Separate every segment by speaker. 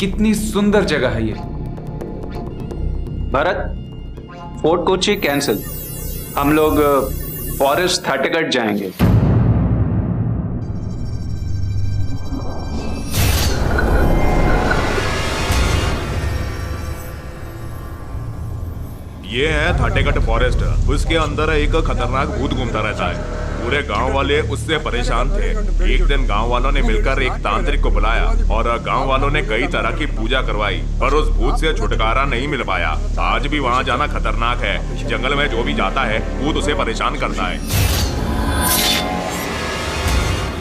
Speaker 1: कितनी सुंदर जगह है ये। भरत, फोर्ट कोची कैंसिल, हम लोग फॉरेस्ट थाटेगढ़ जाएंगे।
Speaker 2: ये है थाटेगढ़ फॉरेस्ट। उसके अंदर एक खतरनाक भूत घूमता रहता है। पूरे गांव वाले उससे परेशान थे। एक दिन गांव वालों ने मिलकर एक तांत्रिक को बुलाया और गांव वालों ने कई तरह की पूजा करवाई, पर उस भूत से छुटकारा नहीं मिल पाया। आज भी वहां जाना खतरनाक है। जंगल में जो भी जाता है भूत उसे परेशान करता है।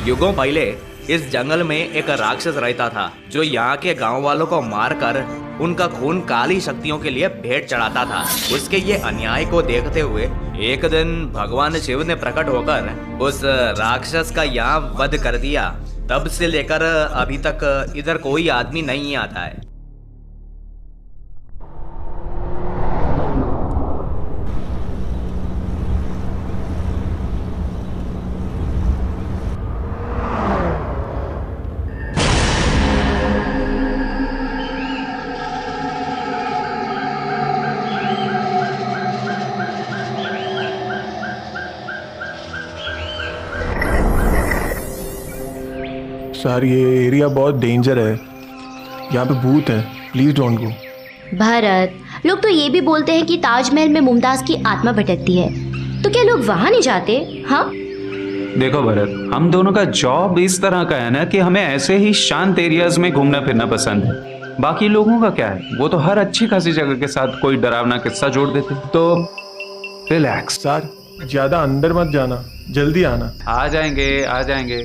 Speaker 3: युगों पहले इस जंगल में एक राक्षस रहता था जो यहाँ के गांव वालों को मारकर उनका खून काली शक्तियों के लिए भेंट चढ़ाता था। उसके ये अन्याय को देखते हुए एक दिन भगवान शिव ने प्रकट होकर उस राक्षस का यहाँ वध कर दिया। तब से लेकर अभी तक इधर कोई आदमी नहीं आता है।
Speaker 4: सर, ये एरिया बहुत डेंजर है। यहाँ पे भूत है, प्लीज डोंट गो।
Speaker 5: भरत, लोग तो ये भी बोलते हैं कि ताजमहल में मुमताज की आत्मा भटकती है, तो क्या लोग वहां नहीं जाते? हाँ,
Speaker 1: देखो भरत, हम दोनों का जॉब इस तरह का है ना कि हमें ऐसे ही शांत एरियाज में घूमना फिरना पसंद है। बाकी लोगों का क्या है, वो तो हर अच्छी खासी जगह के साथ कोई डरावना किस्सा जोड़ देते। तो रिलैक्स।
Speaker 4: सर, ज्यादा अंदर मत जाना, जल्दी आना।
Speaker 1: आ जाएंगे, आ जाएंगे।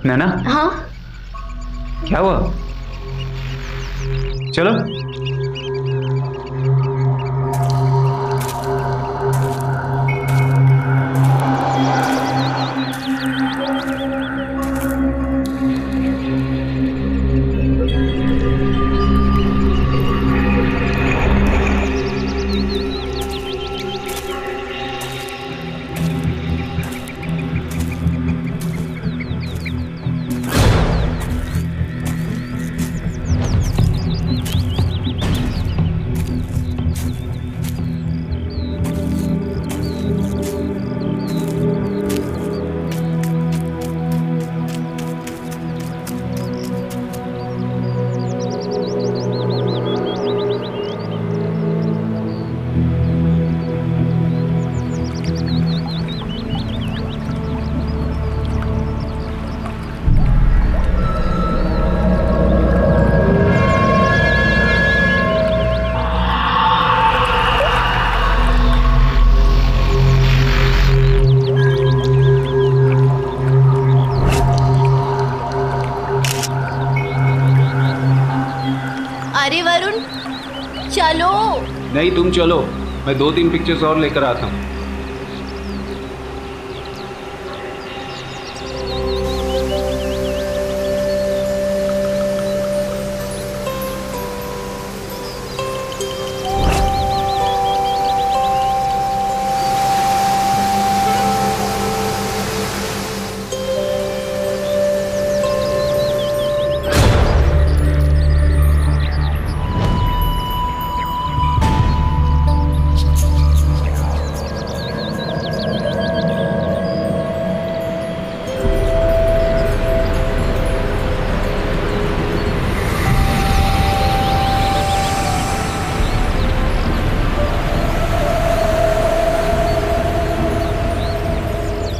Speaker 1: नैना,
Speaker 5: हाँ,
Speaker 1: क्या हुआ? चलो।
Speaker 5: चलो।
Speaker 1: नहीं तुम चलो, मैं 2-3 पिक्चर्स और लेकर आता हूँ।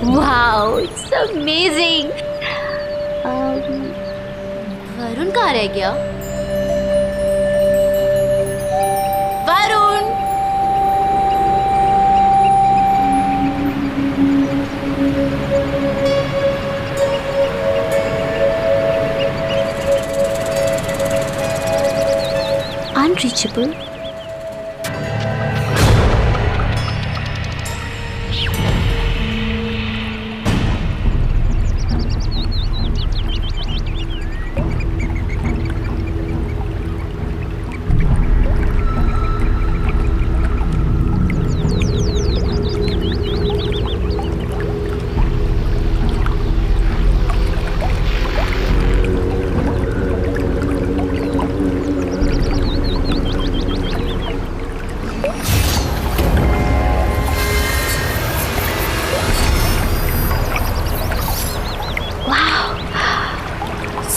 Speaker 5: Wow, it's amazing. वरुण कहाँ रह गया? Varun! Unreachable.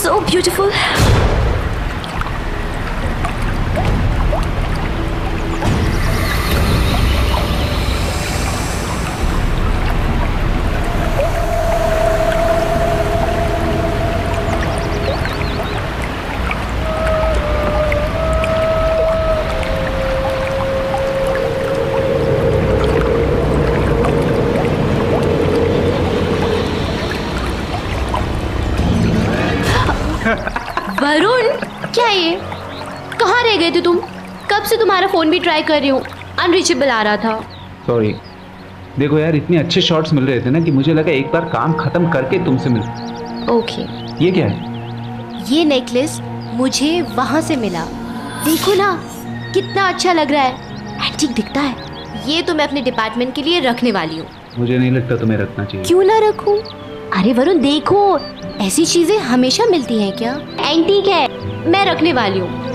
Speaker 5: So beautiful. Varun, क्या ये? कहाँ रह गए थे तुम? कब से तुम्हारा फोन भी ट्राई कर रही हूँ, अनरीचेबल आ रहा था।
Speaker 1: सॉरी। देखो यार, इतने अच्छे शॉट्स मिल रहे थे ना कि मुझे लगा एक बार काम खत्म करके तुमसे मिल।
Speaker 5: ओके।
Speaker 1: ये क्या है?
Speaker 5: ये नेकलेस मुझे वहाँ से मिला। देखो ना, कितना अच्छा लग रहा है, एंटीक दिखता है। ये तो मैं अपने डिपार्टमेंट के लिए रखने वाली हूँ।
Speaker 1: मुझे नहीं लगता तुम्हें रखना चाहिए।
Speaker 5: क्यों ना रखूं? अरे वरुण देखो, ऐसी चीजें हमेशा मिलती हैं क्या? एंटीक है, मैं रखने वाली हूँ।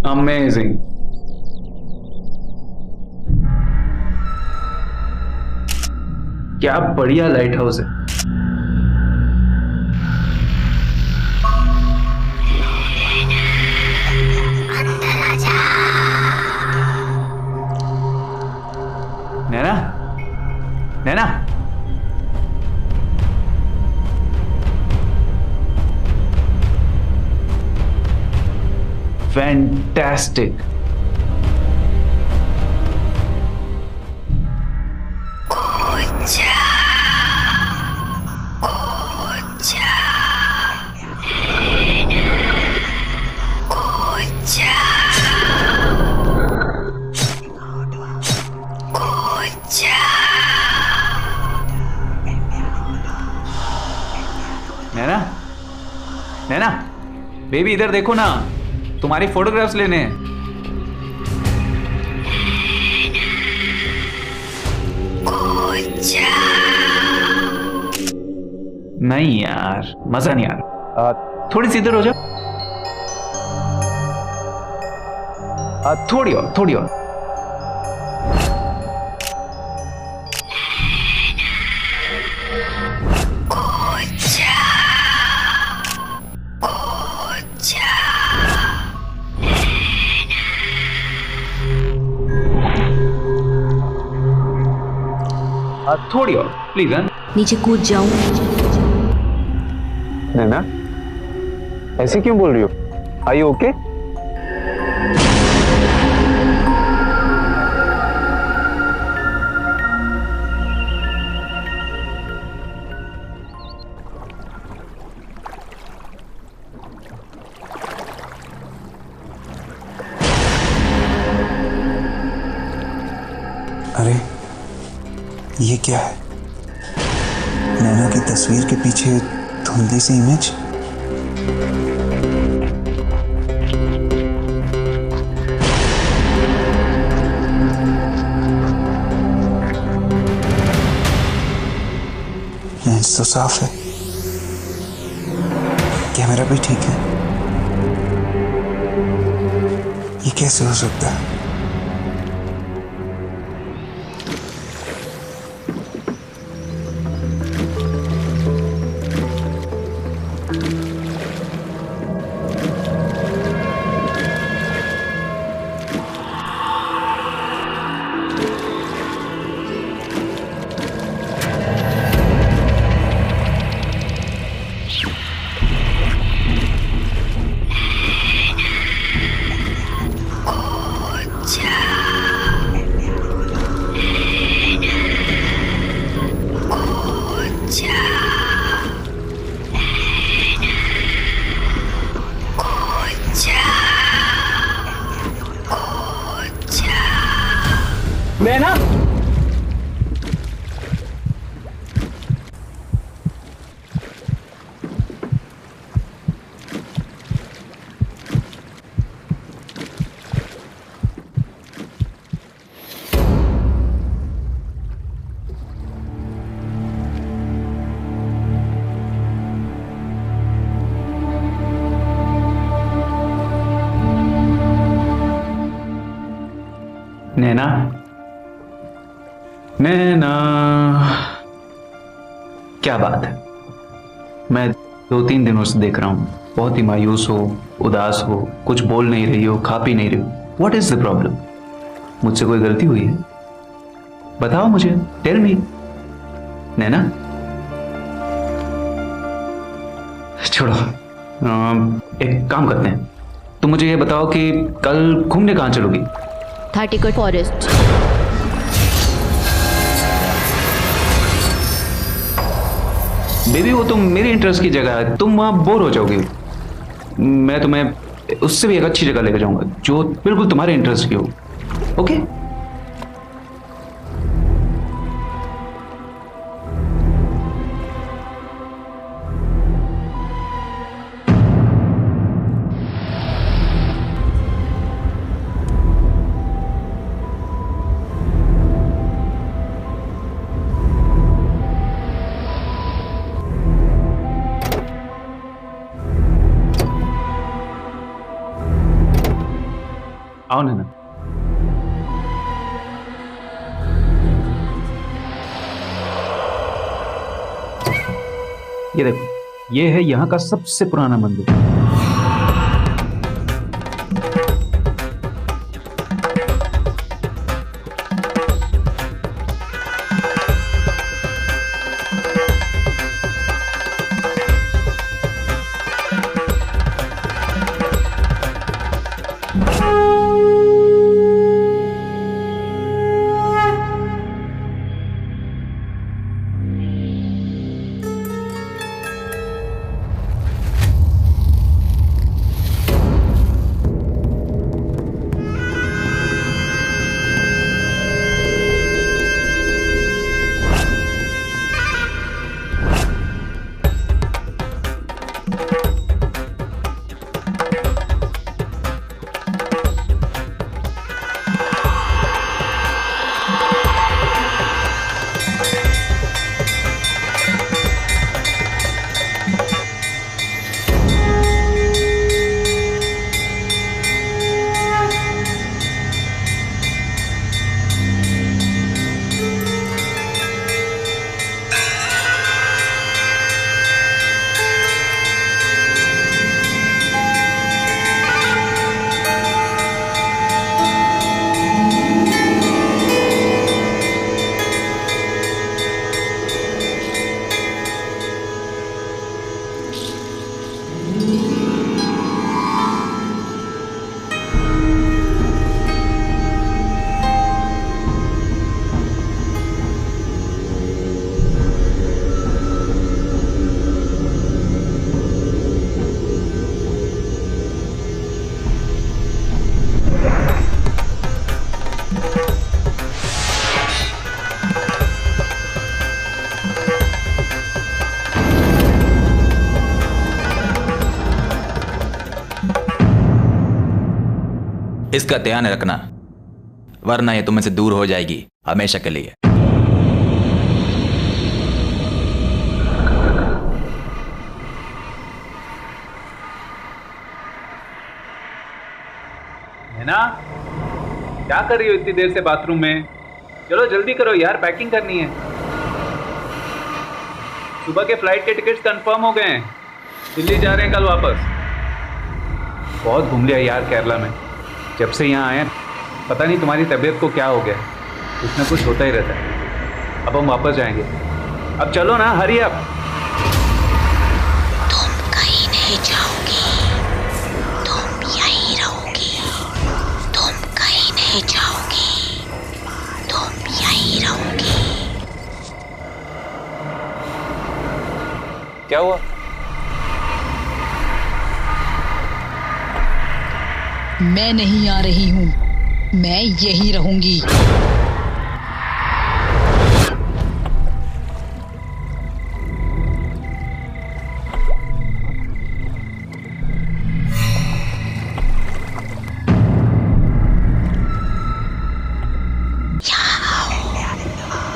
Speaker 1: अमेजिंग। क्या बढ़िया लाइट हाउस है। नैना, नैना, फैंटास्टिक।
Speaker 5: जा
Speaker 1: बेबी इधर देखो ना, तुम्हारी फोटोग्राफ्स लेने हैं। नहीं यार, मजा नहीं आ रहा। थोड़ी सी इधर हो जाओ। थोड़ी और, थोड़ी और। थोड़ी और प्लीज।
Speaker 5: नीचे कूद जाऊं?
Speaker 6: नैना, ऐसे क्यों बोल रही हो? Are you okay?
Speaker 7: अरे ये क्या है? नैना की तस्वीर के पीछे धुंधली सी इमेज। लेंस तो साफ है, कैमरा भी ठीक है। ये कैसे हो सकता है?
Speaker 6: नैना,
Speaker 1: नैना, नैना, क्या बात है? मैं 2-3 दिनों से देख रहा हूं, बहुत ही मायूस हो, उदास हो, कुछ बोल नहीं रही हो, खा पी नहीं रही हो। What is the problem? मुझसे कोई गलती हुई है? बताओ मुझे, टेल मी। नैना, छोड़ो, एक काम करते हैं, तुम मुझे ये बताओ कि कल घूमने कहाँ चलोगी?
Speaker 5: थाटीकट फॉरेस्ट।
Speaker 1: बेबी वो तो मेरे इंटरेस्ट की जगह है, तुम वहां बोर हो जाओगे। मैं तुम्हें उससे भी एक अच्छी जगह लेकर जाऊंगा जो बिल्कुल तुम्हारे इंटरेस्ट की हो। ओके? आओ नैना। ये देखो, ये है यहाँ का सबसे पुराना मंदिर।
Speaker 8: इसका ध्यान रखना, वरना ये तुम से दूर हो जाएगी हमेशा के लिए।
Speaker 1: है ना? क्या कर रही हो इतनी देर से बाथरूम में? चलो जल्दी करो यार, पैकिंग करनी है। सुबह के फ्लाइट के टिकट्स कंफर्म हो गए हैं, दिल्ली जा रहे हैं कल वापस। बहुत घूम लिया यार केरला में, जब से यहाँ आए पता नहीं तुम्हारी तबीयत को क्या हो गया, कुछ ना कुछ होता ही रहता है। अब हम वापस जाएंगे, अब चलो ना, हरी अप।
Speaker 5: तुम कहीं नहीं जाओगी, तुम यहीं रहोगी। तुम कहीं नहीं जाओगी, तुम यहीं रहोगी।
Speaker 1: क्या हुआ?
Speaker 9: मैं नहीं आ रही हूँ, मैं यहीं रहूंगी।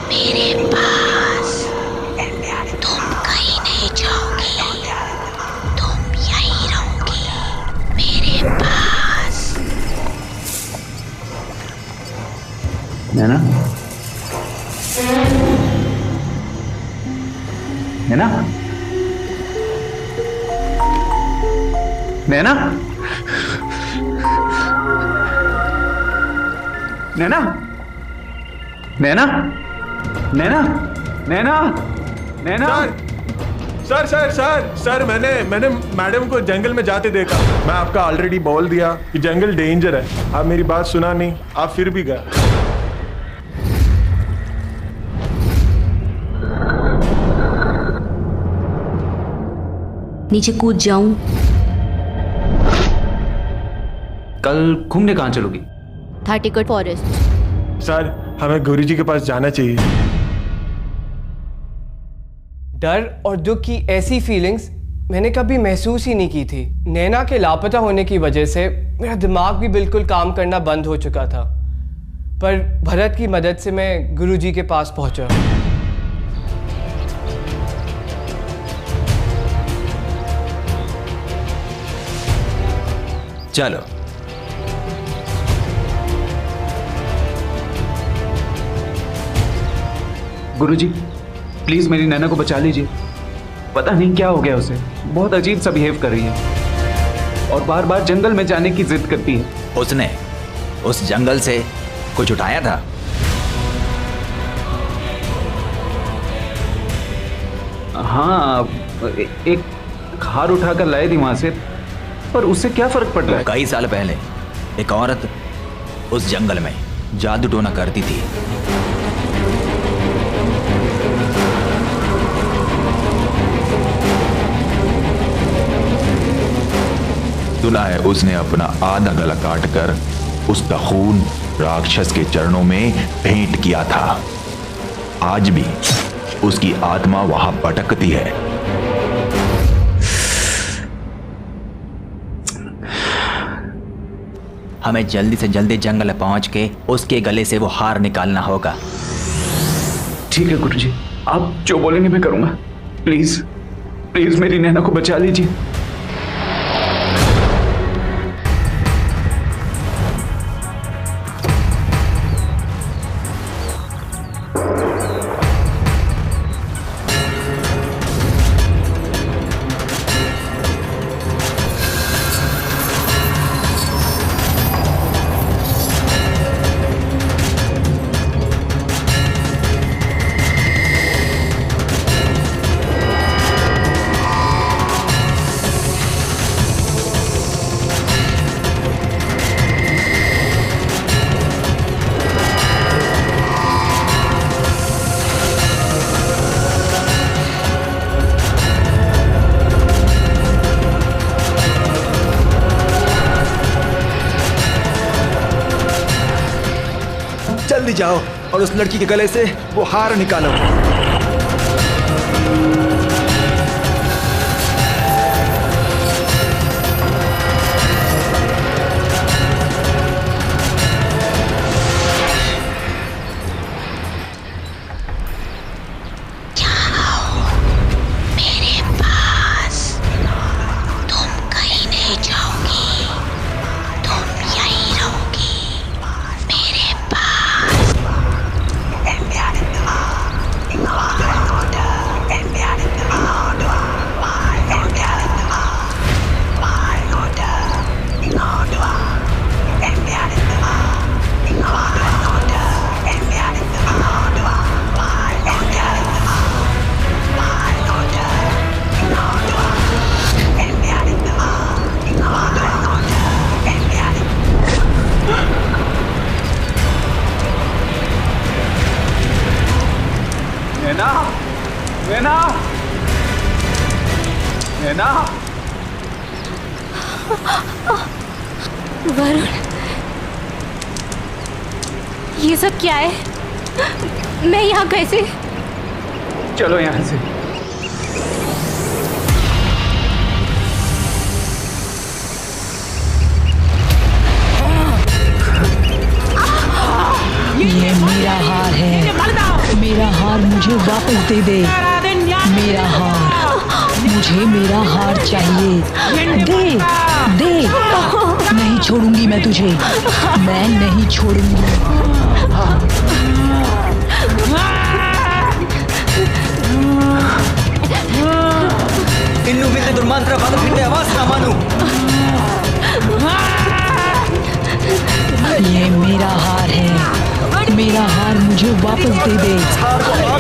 Speaker 5: मेरे पास तुम कहीं नहीं जाओगी, तुम यहीं रहोगी मेरे पास।
Speaker 1: नैना, नैना, नैना, नैना, नैना, नैना, नैना, नैना।
Speaker 4: सर सर सर सर मैंने मैडम को जंगल में जाते देखा। मैं आपका ऑलरेडी बोल दिया कि जंगल डेंजर है, आप मेरी बात सुना नहीं, आप फिर भी गए।
Speaker 5: नीचे कूद जाऊं?
Speaker 1: कल घूमने कहाँ चलोगी?
Speaker 5: थाटीकोट फॉरेस्ट।
Speaker 4: सर हमें गुरुजी के पास जाना चाहिए।
Speaker 10: डर और दुख की ऐसी फीलिंग्स मैंने कभी महसूस ही नहीं की थी। नैना के लापता होने की वजह से मेरा दिमाग भी बिल्कुल काम करना बंद हो चुका था, पर भरत की मदद से मैं गुरुजी के पास पहुंचा।
Speaker 8: चलो।
Speaker 1: गुरुजी प्लीज मेरी नैना को बचा लीजिए, पता नहीं क्या हो गया उसे, बहुत अजीब सा बिहेव कर रही है और बार बार जंगल में जाने की जिद करती है।
Speaker 8: उसने उस जंगल से कुछ उठाया था?
Speaker 1: हाँ, एक हार उठाकर लाए थी वहां से, पर उससे क्या फर्क पड़ रहा है?
Speaker 8: कई साल पहले एक औरत उस जंगल में जादू टोना करती थी। सुना है उसने अपना आधा गला काटकर उसका खून राक्षस के चरणों में भेंट किया था। आज भी उसकी आत्मा वहां भटकती है। हमें जल्दी से जल्दी जंगल पहुंच के उसके गले से वो हार निकालना होगा।
Speaker 1: ठीक है गुरुजी, आप जो बोलेंगे मैं करूंगा। प्लीज प्लीज मेरी नैना को बचा लीजिए।
Speaker 7: जल्दी जाओ और उस लड़की के गले से वो हार निकालो।
Speaker 1: नैना, नैना, नैना।
Speaker 5: वरुण, ये सब क्या है? मैं यहाँ कैसे?
Speaker 1: चलो यहाँ से।
Speaker 9: ये मेरा हार है, मेरा हार मुझे वापस दे दे। मेरा हार, मुझे मेरा हार चाहिए। दे दे, नहीं छोड़ूंगी मैं तुझे, मैं नहीं छोड़ूंगी।
Speaker 3: इन्नु बिंदु दुर्मांत्र वाद फिंडे आवाज ना मानू।
Speaker 9: ये मेरा हार है, मेरा हार मुझे वापस दे दे।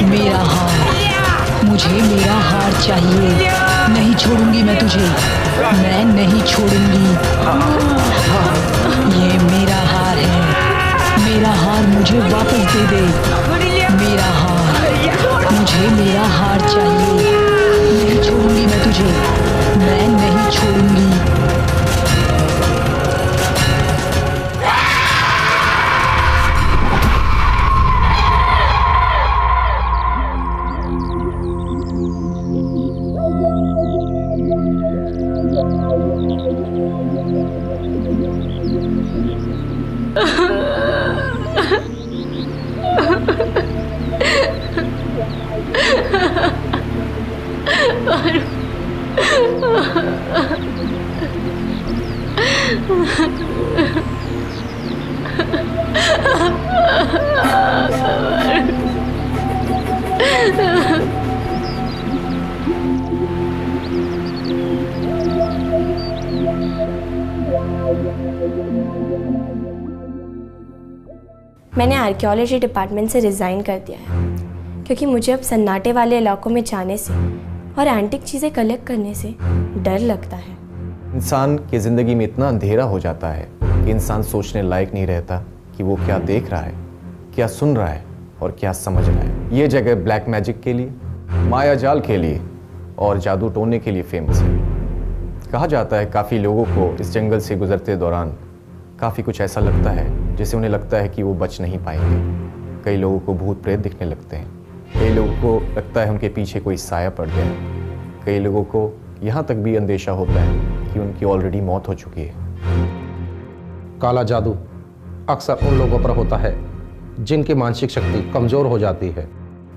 Speaker 9: मेरा हार, मुझे मेरा हार चाहिए। नहीं छोड़ूंगी मैं तुझे, मैं नहीं छोड़ूंगी। ये मेरा हार है, मेरा हार मुझे वापस दे दे। मेरा हार, मुझे मेरा हार चाहिए। नहीं छोड़ूंगी मैं तुझे, मैं नहीं छोड़ूंगी।
Speaker 11: मैंने आर्कियोलॉजी डिपार्टमेंट से रिज़ाइन कर दिया है क्योंकि मुझे अब सन्नाटे वाले इलाकों में जाने से और एंटिक चीज़ें कलेक्ट करने से डर लगता है।
Speaker 6: इंसान की ज़िंदगी में इतना अंधेरा हो जाता है कि इंसान सोचने लायक नहीं रहता कि वो क्या देख रहा है, क्या सुन रहा है और क्या समझ रहा है। ये जगह ब्लैक मैजिक के लिए, माया जाल के लिए और जादू टोने के लिए फेमस है। कहा जाता है काफ़ी लोगों को इस जंगल से गुजरते दौरान काफ़ी कुछ ऐसा लगता है जैसे उन्हें लगता है कि वो बच नहीं पाएंगे। कई लोगों को भूत प्रेत दिखने लगते हैं, कई लोगों को लगता है उनके पीछे कोई साया पड़ गया है, कई लोगों को यहाँ तक भी अंदेशा होता है कि उनकी ऑलरेडी मौत हो चुकी है।
Speaker 12: काला जादू अक्सर उन लोगों पर होता है जिनकी मानसिक शक्ति कमज़ोर हो जाती है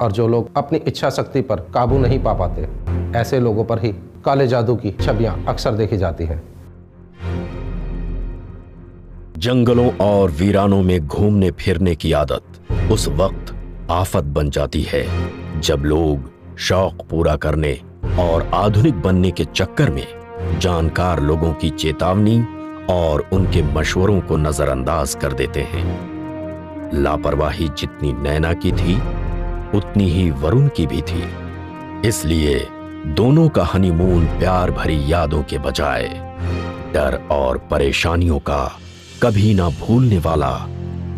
Speaker 12: और जो लोग अपनी इच्छा शक्ति पर काबू नहीं पा पाते, ऐसे लोगों पर ही काले जादू की छवियां अक्सर देखी जाती है।
Speaker 13: जंगलों और वीरानों में घूमने फिरने की आदत उस वक्त आफत बन जाती है जब लोग शौक पूरा करने और आधुनिक बनने के चक्कर में जानकार लोगों की चेतावनी और उनके मशवरों को नजरअंदाज कर देते हैं। लापरवाही जितनी नैना की थी उतनी ही वरुण की भी थी। इसलिए दोनों का हनीमून प्यार भरी यादों के बजाय डर और परेशानियों का कभी ना भूलने वाला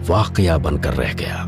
Speaker 13: वाकया बनकर रह गया।